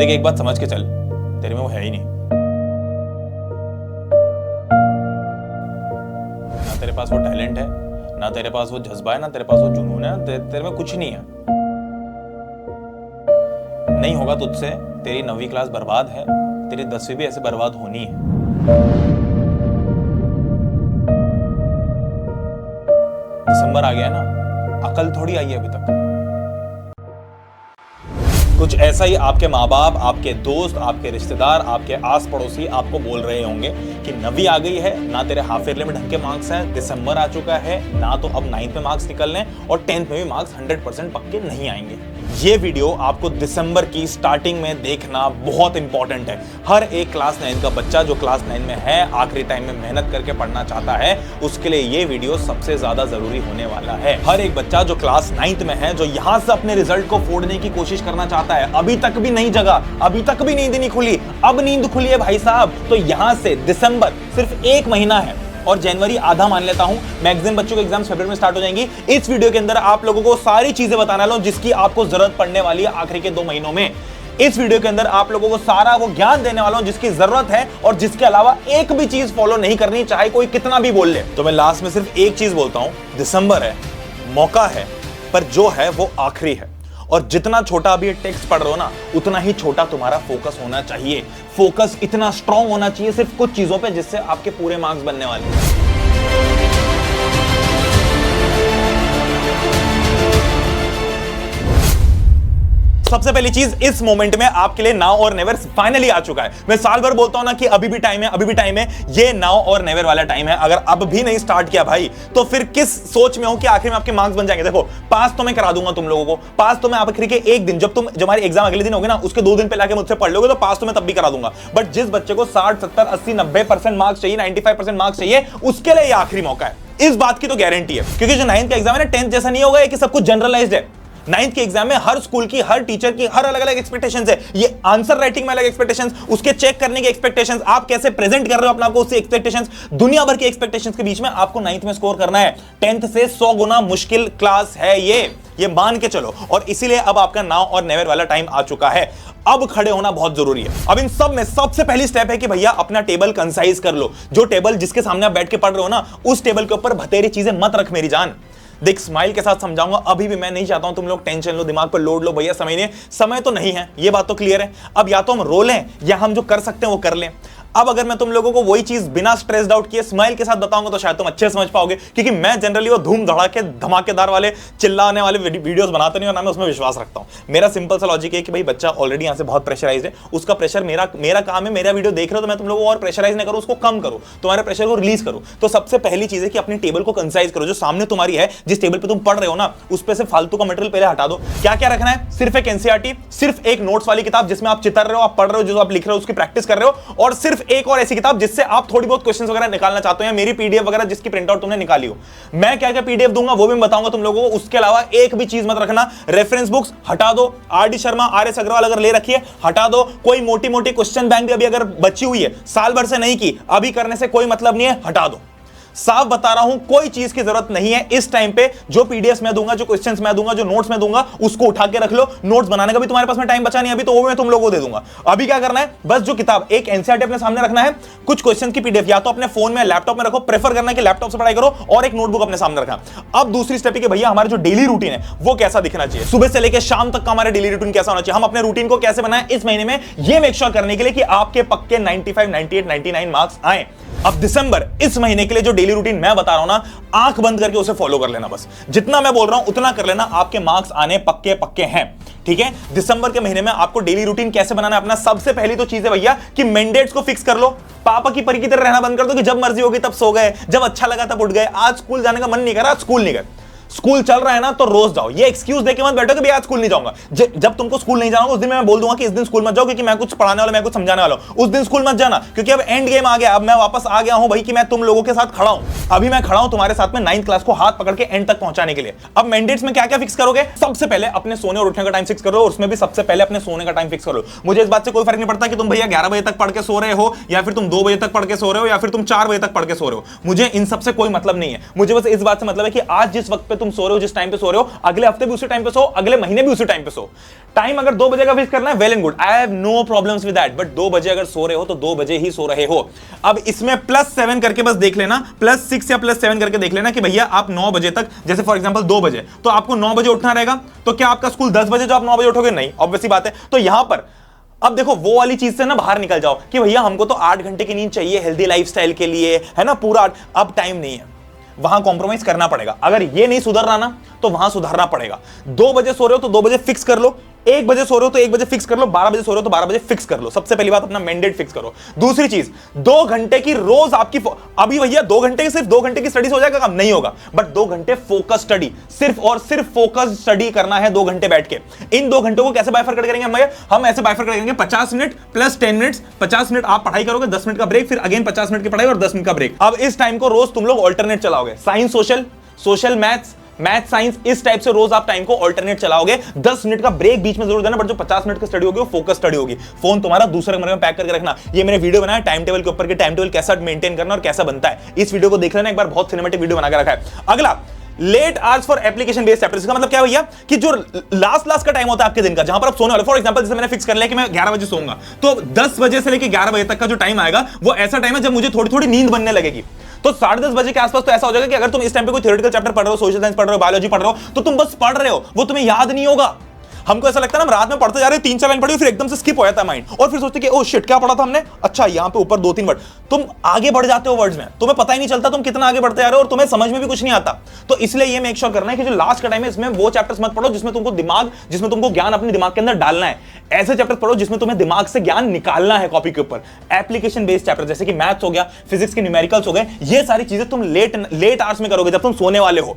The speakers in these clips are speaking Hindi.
देख एक बात समझ के चल, तेरे में वो है ही नहीं। ना तेरे पास वो टैलेंट है, ना तेरे पास वो जज्बा है, ना तेरे पास वो जुनून है, तेरे में कुछ नहीं है। नहीं होगा तुझसे, तेरी 9वीं क्लास बर्बाद है, तेरी 10वीं भी ऐसे बर्बाद होनी है। दिसंबर आ गया है ना, अकल थोड़ी आई है अभी तक। कुछ ऐसा ही आपके माँ बाप, आपके दोस्त, आपके रिश्तेदार, आपके आस पड़ोसी आपको बोल रहे होंगे कि 9वीं आ गई है, ना तेरे हाफ ईयरली में ढंग के मार्क्स हैं, दिसंबर आ चुका है, ना तो अब 9th में मार्क्स निकलने और 10th में भी मार्क्स 100% पक्के नहीं आएंगे। ये वीडियो आपको दिसंबर की स्टार्टिंग में देखना बहुत इंपॉर्टेंट है। हर एक क्लास 9 का बच्चा जो क्लास 9 में है, आखिरी टाइम में मेहनत करके पढ़ना चाहता है, उसके लिए ये वीडियो सबसे ज्यादा जरूरी होने वाला है। हर एक बच्चा जो क्लास 9 में है, जो यहां से अपने रिजल्ट को फोड़ने की कोशिश करना चाहता है, अभी तक भी नहीं जगा, अभी तक भी नींद नहीं खुली, अब नींद खुली है भाई साहब, तो यहां से दिसंबर सिर्फ 1 महीना है और जनवरी आधा मान लेता हूं, मैक्सिमम बच्चों के एग्जाम्स फरवरी में स्टार्ट हो जाएंगी। इस वीडियो के अंदर आप लोगों को सारी चीजें बताने वाला हूं जिसकी आपको जरूरत पड़ने वाली है आखिरी के 2 महीनों में। इस वीडियो के अंदर आप लोगों को सारा वो ज्ञान देने वाला हूं जिसकी जरूरत है और जिसके अलावा एक भी चीज फॉलो नहीं करनी, चाहे कोई कितना भी बोल ले। तो मैं लास्ट में सिर्फ एक चीज बोलता हूं, दिसंबर है, मौका है, पर जो है वो आखिरी है। और जितना छोटा अभी टेक्स्ट पढ़ रहे हो ना, उतना ही छोटा तुम्हारा फोकस होना चाहिए। फोकस इतना स्ट्रांग होना चाहिए सिर्फ कुछ चीजों पे जिससे आपके पूरे मार्क्स बनने वाले हैं। सबसे पहली चीज, इस मोमेंट में आपके लिए नाउ और नेवर फाइनली आ चुका है। मैं साल भर बोलता हूं ना कि अभी भी टाइम है, अभी भी टाइम है। ये नाउ और नेवर वाला टाइम है। अगर अब भी नहीं स्टार्ट किया भाई, तो फिर किस सोच में हो कि आखिर में आपके मार्क्स बन जाएंगे। देखो, पास तो मैं करा दूंगा तुम लोगों को, पास तो मैं आखिर के एक दिन, जब हमारी एग्जाम अगले दिन होगी ना, उसके 2 दिन पहले आके मुझसे पढ़ लोगे तो पास तो मैं तब भी करा दूंगा। बट जिस बच्चे को 60, 70, 80, 90% मार्क्स चाहिए, 95% मार्क्स चाहिए, उसके लिए आखिरी मौका है। इस बात की तो गारंटी है, क्योंकि जो 9th का एग्जाम है ना, 10th जैसा नहीं होगा कि सब कुछ जनरलाइज्ड है। 9th के एग्जाम में हर स्कूल की, हर टीचर की हर अलग अलग एक्सपेक्टेशंस है। ये आंसर राइटिंग में अलग एक्सपेक्टेशंस, उसके चेक करने की एक्सपेक्टेशंस, आप कैसे प्रेजेंट कर रहे हो अपने आप को, उससे एक्सपेक्टेशंस, दुनिया भर की एक्सपेक्टेशंस के बीच में आपको 9th में स्कोर करना है। 10th से 100 गुना मुश्किल क्लास है ये मान के चलो। और इसीलिए अब आपका नाउ और नेवर वाला टाइम आ चुका है। अब खड़े होना बहुत जरूरी है। अब इन सब में सबसे पहली स्टेप है कि भैया अपना टेबल कंसाइज कर लो। जो टेबल जिसके सामने आप बैठ के पढ़ रहे हो ना, उस टेबल के ऊपर भतेरी चीजें मत रख मेरी जान। देख, स्माइल के साथ समझाऊंगा, अभी भी मैं नहीं चाहता हूं तुम लोग टेंशन लो, दिमाग पर लोड लो। भैया समय तो नहीं है, ये बात तो क्लियर है। अब या तो हम रो लें या हम जो कर सकते हैं वो कर लें। अब अगर मैं तुम लोगों को वही चीज बिना स्ट्रेस्ड आउट किए स्माइल के साथ बताऊंगा तो शायद तुम अच्छे समझ पाओगे, क्योंकि मैं जनरली वो धूम धड़ाके धमाकेदार वाले चिल्लाने वाले वीडियोस बनाता नहीं और ना मैं उसमें विश्वास रखता हूं। मेरा सिंपल सा लॉजिक है कि भाई बच्चा ऑलरेडी यहां से बहुत प्रेशराइज है, उसका प्रेशर मेरा काम है, मेरा वीडियो देख रहे हो तो मैं तुम लोगों को और प्रेशराइज नहीं करूं, उसको कम करो, तुम्हारे प्रेशर को रिलीज करो। तो सबसे पहली चीज है कि अपनी टेबल को कंसाइज करो। जो सामने तुम्हारी है, जिस टेबल पर तुम पढ़ रहे हो ना, उस पर से फालतू का मटेरियल पहले हटा दो। क्या क्या रखना है? सिर्फ एक एनसीईआरटी, सिर्फ एक नोट्स वाली किताब जिसमें आप चित्र रहे हो, आप पढ़ रहे हो, जो आप लिख रहे हो उसकी प्रैक्टिस कर रहे हो, और सिर्फ एक और ऐसी किताब जिससे आप थोड़ी बहुत क्वेश्चंस वगैरह निकालना चाहते हो, या मेरी पीडीएफ वगैरह जिसकी प्रिंट आउट तुमने निकाली हो। मैं क्या क्या पीडीएफ दूंगा वो भी मैं बताऊंगा तुम लोगों को। उसके अलावा एक भी चीज मत रखना। रेफरेंस बुक्स हटा दो, R D Sharma, R S Agrawal अगर ले रखी है हटा दो। कोई मोटी मोटी क्वेश्चन बैंक भी अभी अगर बची हुई है, साल भर से नहीं की, अभी करने से कोई मतलब नहीं है, हटा दो। साफ बता रहा हूं, कोई चीज की जरूरत नहीं है इस टाइम पे। जो पीडीएफ मैं दूंगा, जो क्वेश्चंस मैं दूंगा, जो नोट्स मैं दूंगा, उसको उठा के रख लो। नोट्स बनाने का भी तुम्हारे पास में टाइम बचा नहीं अभी, तो वो मैं तुम लोगों को दे दूंगा। अभी क्या करना है, बस जो किताब, एक एनसीईआरटी अपने सामने रखना है, कुछ क्वेश्चन की पीडीएफ या तो अपने फोन में, लैपटॉप में रखो, प्रेफर करना है कि लैपटॉप से पढ़ाई करो, और एक नोटबुक अपने सामने रखना। अब दूसरी स्टेप है कि भैया हमारा जो डेली रूटीन है वो कैसा दिखना चाहिए, सुबह से लेकर शाम तक का हमारा डेली रूटीन कैसा होना चाहिए, हम अपने रूटीन को कैसे बनाएं इस महीने में, ये मेक श्योर करने के लिए कि आपके पक्के 95, 98, 99 मार्क्स आए। अब दिसंबर, इस महीने के लिए जो डेली रूटीन मैं बता रहा हूं ना, आंख बंद करके उसे फॉलो कर लेना। बस जितना मैं बोल रहा हूं उतना कर लेना, आपके मार्क्स आने पक्के पक्के हैं। ठीक है, दिसंबर के महीने में आपको डेली रूटीन कैसे बनाना है अपना, सबसे पहली तो चीज है भैया कि मैंडेट्स को फिक्स कर लो। पापा की परी की तरह रहना बंद कर दो कि जब मर्जी होगी तब सो गए, जब अच्छा लगा तब उठ गए। आज स्कूल जाने का मन नहीं कर रहा, स्कूल नहीं गए। स्कूल चल रहा है ना तो रोज जाओ। ये एक्सक्यूज देके मत बैठो कि भैया आज स्कूल नहीं जाऊंगा। जब तुमको स्कूल नहीं जाना उस दिन मैं बोल दूंगा कि इस दिन स्कूल मत जाओ, क्योंकि मैं कुछ पढ़ाने वाला, मैं कुछ समझाने वाला हूं। उस दिन स्कूल मत जाना, क्योंकि अब एंड गेम आ गया। अब मैं वापस आ गया हूं भाई कि मैं तुम लोगों के साथ खड़ा हूं। अभी मैं खड़ा हूं तुम्हारे साथ में 9th क्लास को हाथ पकड़ के एंड तक पहुंचाने के लिए। अब मैंडेट्स में क्या क्या फिक्स करोगे? सबसे पहले अपने सोने और उठने का टाइम फिक्स करो, और उसमें भी सबसे पहले अपने सोने का टाइम फिक्स करो। मुझे इस बात से कोई फर्क नहीं पड़ता कि तुम भैया 11 बजे तक पढ़ के सो रहे हो, या फिर तुम 2 बजे तक पढ़ के सो रहे हो, या फिर तुम 4 बजे तक पढ़ के सो रहे हो। मुझे इन सबसे कोई मतलब नहीं है। मुझे बस इस बात से मतलब है कि आज जिस वक्त पे तुम सो रहे हो, जिस टाइम पे सो रहे हो, अगले हफ्ते भी उसी टाइम पे सो, अगले महीने भी उसी टाइम पे सो। टाइम अगर 2 बजे का फिक्स करना है, well and good, I have no problems with that, but 2 बजे अगर सो रहे हो तो 2 बजे ही सो रहे हो। अब इसमें +7 करके बस देख लेना, +6 या +7 करके देख लेना कि भैया आप 9 बजे तक, जैसे फॉर एग्जांपल 2 बजे, तो आपको 9 बजे उठना रहेगा। तो क्या आपका स्कूल 10 बजे जो आप 9 बजे उठोगे? नहीं, ऑब्वियसली बात है। तो यहां पर अब देखो वो वाली चीज से ना बाहर निकल जाओ कि भैया हमको तो 8 घंटे की नींद चाहिए हेल्दी लाइफस्टाइल के लिए, है ना, पूरा। अब टाइम नहीं है, वहां कॉम्प्रोमाइज करना पड़ेगा। अगर ये नहीं सुधर रहा ना तो वहां सुधारना पड़ेगा। 2 बजे सो रहे हो तो 2 बजे फिक्स कर लो, 1 बजे सो रहे हो तो 1 बजे फिक्स कर लो, 12 बजे सो रहे हो तो 12 बजे फिक्स कर लो। सबसे पहली बात अपना मैंडेट फिक्स करो। दूसरी चीज, 2 घंटे की रोज आपकी, अभी भैया 2 घंटे की, सिर्फ 2 घंटे की स्टडी हो जाएगा काम? नहीं होगा, बट 2 घंटे फोकस स्टडी, सिर्फ और सिर्फ फोकस स्टडी करना है 2 घंटे बैठ के। इन 2 घंटों को कैसे बाइफरकेट करेंगे हम ऐसे बाइफरकेट करेंगे 50 मिनट प्लस 10 मिनट्स। 50 मिनट आप पढ़ाई करोगे, 10 मिनट का ब्रेक, फिर अगेन 50 मिनट की पढ़ाई और 10 मिनट का ब्रेक। अब इस टाइम को रोज तुम लोग ऑल्टरनेट चलाओगे, science social, social maths, math science, इस टाइप से रोज आप टाइम को ऑल्टरनेट चलाओगे। 10 मिनट का ब्रेक बीच में जरूर देना, बट जो 50 मिनट की स्टडी होगी वो फोकस स्टडी होगी। फोन तुम्हारा दूसरे कमरे में पैक करके रखना। ये मैंने वीडियो बनाया टाइम टेबल के ऊपर कि टाइम टेबल कैसा मेंटेन करना और कैसा बनता है। इस वीडियो को देख लेना एक बार, बहुत सिनेमैटिक वीडियो बना के रखा है। अगला, late hours for application based chapters. इसका मतलब क्या भैया कि जो लास्ट का टाइम होता है आपके दिन का, जहां पर आप सोने वाले, फॉर एग्जांपल जैसे मैंने फिक्स कर लिया कि मैं 11 बजे सोऊंगा, तो 10 बजे से लेकर 11 बजे तक का जो टाइम आएगा वो ऐसा टाइम है जब मुझे थोड़ी थोड़ी नींद बनने लगेगी। तो 10:30 बजे के आसपास तो ऐसा हो जाएगा कि अगर तुम इस टाइम पे कोई थ्योरेटिकल चैप्टर पढ़ रहे हो, सोशल साइंस पढ़ रहे हो, बायोलॉजी पढ़ रहे हो, तो तुम बस पढ़ रहे हो, वो तुम्हें याद नहीं होगा। हमको ऐसा लगता है ना, हम रात में पढ़ते जा रहे हैं, 3-4 लाइन पढ़ी, फिर एकदम से स्किप हो जाता है माइंड, और फिर सोचते कि ओह शिट क्या पढ़ा था हमने, अच्छा यहाँ पे ऊपर 2-3 वर्ड। तुम आगे बढ़ जाते हो वर्ड्स में, तुम्हें पता ही नहीं चलता तुम कितना आगे बढ़ते जा रहे हो, और तुम्हें समझ में भी कुछ नहीं आता। तो इसलिए ये मेक श्योर करना है कि जो लास्ट का टाइम है इसमें वो चैप्टर्स मत पढ़ो जिसमें तुमको ज्ञान अपने दिमाग के अंदर डालना है। ऐसे चैप्टर्स पढ़ो जिसमें तुम्हें दिमाग से ज्ञान निकालना है कॉपी के ऊपर। एप्लीकेशन बेस्ड चैप्टर जैसे कि मैथ्स हो गया, फिजिक्स के न्यूमेरिकल्स हो गए, ये सारी चीजें तुम लेट आवर्स में करोगे जब तुम सोने वाले हो।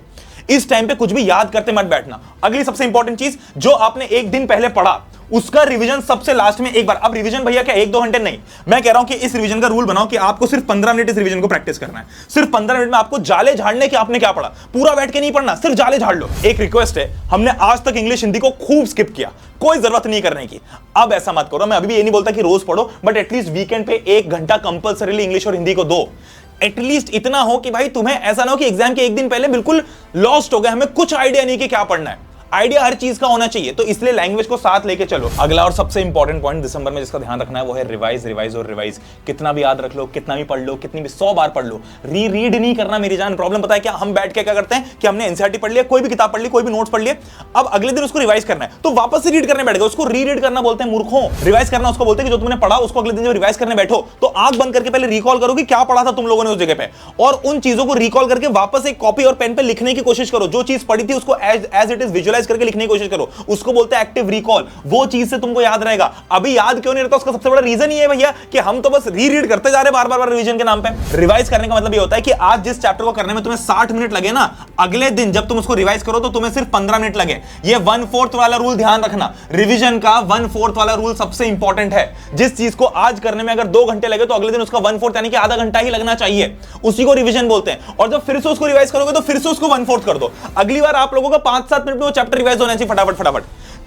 इस टाइम पे कुछ भी याद करते मत बैठना। अगली सबसे इंपॉर्टेंट चीज, जो आपने एक दिन पहले पढ़ा उसका रिवीजन सबसे लास्ट में एक बार। अब रिवीजन भैया क्या 1-2 घंटे नहीं, मैं कह रहा हूं कि इस रिवीजन का रूल बनाओ कि आपको सिर्फ 15 मिनट इस रिवीजन को प्रैक्टिस करना है। सिर्फ 15 मिनट में आपको जाले झाड़ने कि आपने क्या पढ़ा, पूरा बैठ के नहीं पढ़ना, सिर्फ जाले झाड़ लो। एक रिक्वेस्ट है, हमने आज तक इंग्लिश हिंदी को खूब स्किप किया, कोई जरूरत नहीं करने की। अब ऐसा मत करो। मैं अभी भी ये नहीं बोलता कि रोज पढ़ो, बट एटलीस्ट वीकेंड पे 1 घंटा कंपल्सरीली इंग्लिश और हिंदी को दो। एटलीस्ट इतना हो कि भाई तुम्हें ऐसा ना हो कि एग्जाम के एक दिन पहले बिल्कुल लॉस्ट हो गए, हमें कुछ आइडिया नहीं कि क्या पढ़ना है। आइडिया हर चीज का होना चाहिए, तो इसलिए लैंग्वेज को साथ लेके चलो। अगला और सबसे इंपॉर्टेंट पॉइंट दिसंबर में जिसका ध्यान रखना है वो है रिवाइज, रिवाइज और रिवाइज। कितना भी याद रख लो, कितना भी पढ़ लो, कितनी भी 100 बार पढ़ लो, रीड नहीं करना मेरी जान। प्रॉब्लम पता है क्या, हम बैठ के क्या करते हैं कि हमने एनसीईआरटी पढ़ लिया, कोई भी किताब पढ़ ली, कोई भी नोट्स पढ़ लिए, अब अगले दिन उसको रिवाइज करना है तो वापस से रीड करने बैठ गए। उसको रीड करना बोलते हैं मूर्खों। रिवाइज करना उसको बोलते हैं कि जो तुमने पढ़ा उसको अगले दिन जब रिवाइज करने बैठो तो आंख बंद करके पहले रिकॉल करो कि क्या पढ़ा था तुम लोगों ने उस जगह पे, और उन चीजों को रिकॉल करके वापस एक कॉपी और पेन पे लिखने की कोशिश करो। जो चीज पढ़ी थी उसको एज इट इज विजुअलाइज करके लिखने की कोशिश करो, उसको बोलते हैं एक्टिव रिकॉल। वो चीज से तुमको याद रहेगा। अभी याद क्यों नहीं रहता उसका सबसे बड़ा रीजन ये है भैया कि हम तो बस रीड करते जा रहे बार बार रिवीजन के नाम पे। रिवाइज करने का मतलब ये होता है कि आज जिस चैप्टर को करने में तुम्हें 60 मिनट लगे ना, अगले दिन जब तुम उसको रिवाइज करो तो तुम्हें सिर्फ 15 मिनट लगे। ये 1/4 वाला रूल ध्यान रखना। रिवीजन का 1/4 वाला रूल सबसे इंपॉर्टेंट है। जिस चीज को आज करने में अगर 2 घंटे लगे तो अगले दिन उसका 1/4 यानी कि आधा घंटा ही लगना चाहिए, उसी को रिवीजन बोलते हैं। और जब फिर से उसको रिवाइज करोगे तो फिर से उसको 1/4 कर दो। अगली बार आप लोगों का 5-7 मिनट में वो चैप्टर रिवाइज होना चाहिए फटाफट।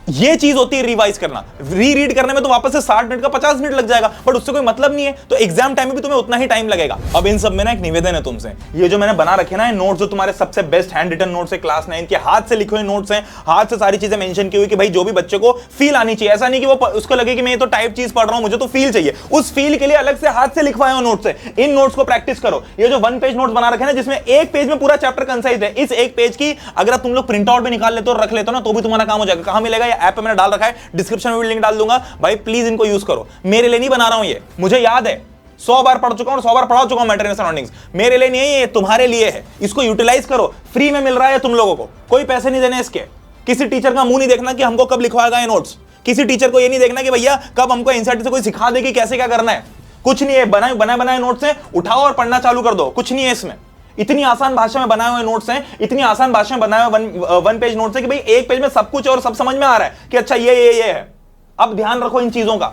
ये चीज होती है रिवाइज करना। रीड करने में तो वापस से 60 मिनट का 50 मिनट लग जाएगा, बट उससे कोई मतलब नहीं है, तो एग्जाम टाइम में भी तुम्हें उतना ही टाइम लगेगा। अब इन सब में ना एक निवेदन है तुमसे, ये जो मैंने बना रखे ना नोट्स, जो तुम्हारे सबसे बेस्ट हैंड रिटन नोट्स है क्लास 9 के, हाथ से लिखे हुए नोट्स हैं, हाथ से सारी चीजें मेंशन की हुई कि भाई जो भी बच्चे को फील आनी चाहिए। ऐसा नहीं कि वो उसको लगे कि मैं ये तो टाइप चीज पढ़ रहा हूं, मुझे तो फील चाहिए। उस फील के लिए अलग से हाथ से लिखवाए हुए नोट्स है। इन नोट्स को प्रैक्टिस करो। ये जो 1 पेज नोट्स बना रखे ना, जिसमें एक पेज में पूरा चैप्टर कंसाइज है, इस एक पेज की अगर तुम लोग प्रिंट आउट भी निकाल लेते हो और रख लेते हो ना, तो भी तुम्हारा काम हो जाएगा। कहां मिलेगा? ये ऐप पे मैंने डाल रखा है, डिस्क्रिप्शन में भी लिंक डाल दूंगा। भाई प्लीज इनको यूज करो। मेरे लिए नहीं बना रहा हूं, ये मुझे याद है, 100 बार पढ़ चुका हूं और 100 बार पढ़ा चुका हूं मैटर एंड सराउंडिंग्स। मेरे लिए नहीं है, ये तुम्हारे लिए है। इसको यूटिलाइज करो, फ्री में मिल रहा है तुम लोगों को, कोई पैसे नहीं देने इसके। किसी टीचर का मुंह नहीं देखना कि हमको कब लिखवाएगा ये नोट्स। किसी टीचर को ये नहीं देखना कि भैया कब हमको एनसीईआरटी से कोई सिखा देगी कैसे क्या करना है। कुछ नहीं है, बनाए नोट्स हैं, उठाओ और पढ़ना चालू कर दो। कुछ नहीं है इसमें। इतनी आसान भाषा में बनाए हुए नोट्स हैं, इतनी आसान भाषा में बनाए हुए 1 पेज नोट्स है कि भाई एक पेज में सब कुछ और सब समझ में आ रहा है कि अच्छा ये है। अब ध्यान रखो इन चीजों का।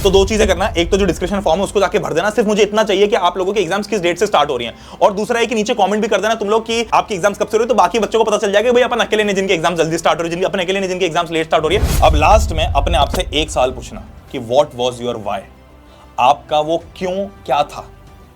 तो 2 चीजें करना, एक तो जो डिस्क्रिप्शन फॉर्म है उसको जाके भर देना। सिर्फ मुझे इतना चाहिए कि आप लोगों के एग्जाम्स किस डेट से स्टार्ट हो रही हैं, और दूसरा है कि नीचे कमेंट भी कर देना तुम लोग कि आपके एग्जाम्स कब से हो रही है, तो बाकी बच्चों को पता चल जाएगा भाई अपन अकेले नहीं जिनके एग्जाम जल्दी स्टार्ट हो रही है, जिनके अपने अकेले नहीं जिनके एग्जाम्स लेट स्टार्ट हो रही है। अब लास्ट में अपने आप से एक सवाल पूछना कि व्हाट वाज योर व्हाई। आपका वो क्यों क्या था,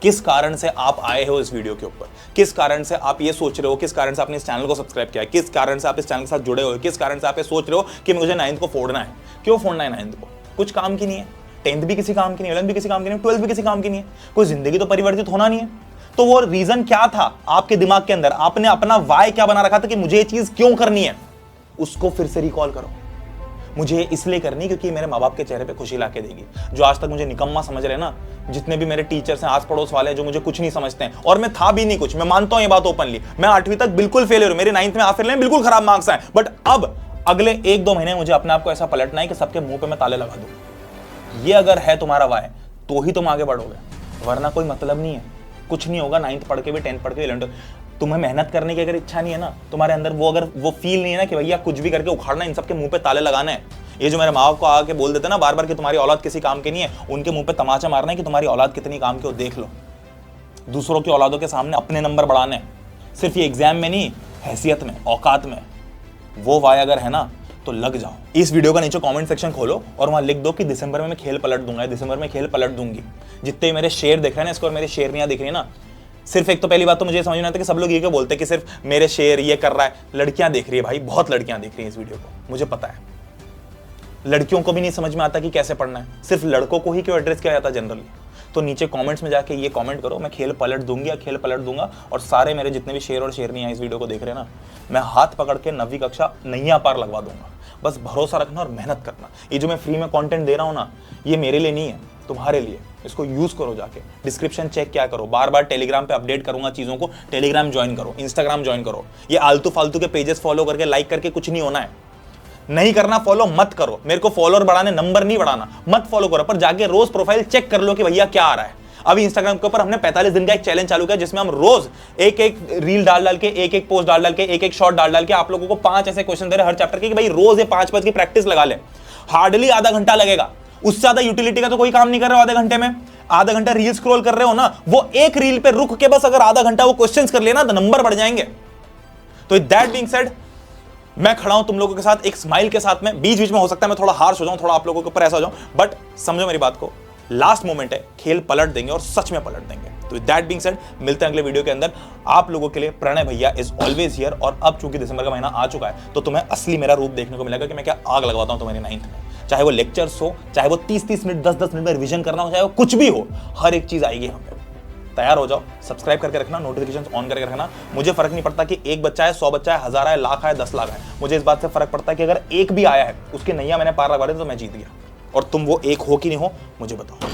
किस कारण से आप आए हो इस वीडियो के ऊपर, किस कारण से आप ये सोच रहे हो, किस कारण से आपने इस चैनल को सब्सक्राइब किया है, किस कारण से आप इस चैनल के साथ जुड़े हो, किस कारण से आप ये सोच रहे हो कि मुझे 9th को फोड़ना है। क्यों फोड़ना है 9th को? कुछ काम की नहीं है, 10th भी किसी काम की नहीं है, 11th भी किसी काम की नहीं है, 12th भी किसी काम की नहीं है, कोई जिंदगी तो परिवर्तित होना नहीं है। तो वो रीजन क्या था आपके दिमाग के अंदर, आपने अपना वाई क्या बना रखा था कि मुझे ये चीज क्यों करनी है, उसको फिर से रिकॉल करो। मुझे इसलिए करनी क्योंकि मेरे माँ बाप के चेहरे पे खुशी लाके देगी। जो आज तक मुझे निकम्मा समझ रहे हैं ना, जितने भी मेरे टीचर्स हैं, आस पड़ोस वाले हैं जो मुझे कुछ नहीं समझते हैं, और मैं था भी नहीं कुछ, मैं मानता हूं ये बात ओपनली, मैं 8वीं तक बिल्कुल फेलियर हूं, मेरे 9th में आफिर बिल्कुल खराब मार्क्स आए, बट अब अगले 1-2 महीने मुझे अपने आप को ऐसा पलटना है कि सबके मुंह पे मैं ताले लगा दूं। ये अगर है तुम्हारा वाय तो ही तुम आगे बढ़ोगे, वरना कोई मतलब नहीं है, कुछ नहीं होगा। 9th पढ़ के भी, 10th पढ़ के भी, 11th, तुम्हें मेहनत करने की अगर इच्छा नहीं है ना, तुम्हारे अंदर वो फील नहीं है ना कि भैया कुछ भी करके उखाड़ना, इन सबके मुंह पे ताले लगाना है। ये जो मेरे माँ बाप को आके बोल देते ना बार बार कि तुम्हारी औलाद किसी काम की नहीं है, उनके मुंह पे तमाचा मारना है कि तुम्हारी औलाद कितनी काम की हो, देख लो। दूसरों की औलादों के सामने अपने नंबर बढ़ाने, सिर्फ ये एग्जाम में नहीं, हैसियत में, औकात में। वो वाय अगर है ना तो लग जाओ। इस वीडियो का नीचे कमेंट सेक्शन खोलो और वहां लिख दो कि दिसंबर में मैं खेल पलट दूंगा, दिसंबर में खेल पलट दूंगी। जितने मेरे शेर दिख रहे हैं ना, इसको, और मेरे शेरनियां दिख रही है ना, सिर्फ एक तो पहली बात तो मुझे समझ में आता है कि सब लोग ये क्यों बोलते हैं कि सिर्फ मेरे शेर ये कर रहा है। लड़कियां देख रही है भाई, बहुत लड़कियां देख रही हैं इस वीडियो को, मुझे पता है। लड़कियों को भी नहीं समझ में आता कि कैसे पढ़ना है, सिर्फ लड़कों को ही क्यों एड्रेस किया जाता है जनरली। तो नीचे कमेंट्स में जाके ये कमेंट करो, मैं खेल पलट दूंगी या खेल पलट दूंगा। और सारे मेरे जितने भी शेर और शेरनियां इस वीडियो को देख रहे हैं ना, मैं हाथ पकड़ के 9वीं कक्षा नैया पार लगवा दूंगा। बस भरोसा रखना और मेहनत करना। ये जो मैं फ्री में कंटेंट दे रहा हूं ना, ये मेरे लिए नहीं है, तुम्हारे लिए। इसको यूज करो, जाके डिस्क्रिप्शन चेक क्या करो, बार बार टेलीग्राम पे अपडेट करूंगा चीजों को, टेलीग्राम ज्वाइन करो, इंस्टाग्राम ज्वाइन करो। ये आलतू फालतू के पेजेस फॉलो करके, लाइक करके कुछ नहीं होना है। नहीं करना फॉलो, मत करो। मेरे को फॉलोअर बढ़ाने, नंबर नहीं बढ़ाना, मत फॉलो करो, पर जाके रोज प्रोफाइल चेक कर लो कि भैया क्या आ रहा है। अभी इंस्टाग्राम के ऊपर हमने 45 दिन का एक चैलेंज चालू किया, जिसमें हम रोज एक रील डाल के, एक पोस्ट डाल के, एक शॉर्ट डाल के आप लोगों को 5 ऐसे क्वेश्चन दे रहे हर चैप्टर के कि भाई रोज ये 5 की प्रैक्टिस लगा ले। हार्डली आधा घंटा लगेगा, उससे ज्यादा यूटिलिटी का तो कोई काम नहीं कर रहे हो। आधे घंटे में आधा घंटा रील स्क्रॉल कर रहे हो ना, वो एक रील पे रुक के बस अगर आधा घंटा वो क्वेश्चंस कर लेना तो नंबर बढ़ जाएंगे। तो दैट बीइंग सेड, मैं खड़ा हूं तुम लोगों के साथ एक स्माइल के साथ में। बीच बीच में हो सकता है मैं थोड़ा हार्श हो जाऊं, थोड़ा आप लोगों के ऊपर ऐसा हो जाऊं, बट समझो मेरी बात को, लास्ट मोमेंट है, खेल पलट देंगे और सच में पलट देंगे। तो दैट बीइंग सेड, मिलते हैं अगले वीडियो के अंदर। आप लोगों के लिए प्रणय भैया इज ऑलवेज हियर। और अब चूंकि दिसंबर का महीना आ चुका है, तो तुम्हें असली मेरा रूप देखने को मिलेगा कि मैं क्या आग लगवाता हूं तुम्हारी 9th में। चाहे वो लेक्चर्स हो, चाहे वो 30-30 मिनट, 10-10 मिनट में रिवीजन करना हो, चाहे वो कुछ भी हो, हर एक चीज आएगी। हम तैयार हो जाओ, सब्सक्राइब करके रखना, नोटिफिकेशंस ऑन करके रखना। मुझे फर्क नहीं पड़ता कि एक बच्चा है, 100 बच्चा है, 1000 है, लाख है, 10 लाख है। मुझे इस बात से फर्क पड़ता है कि अगर एक भी आया है, उसकी नैया मैंने पार लगवा दी तो मैं जीत गया। और तुम वो एक हो कि नहीं हो, मुझे बताओ।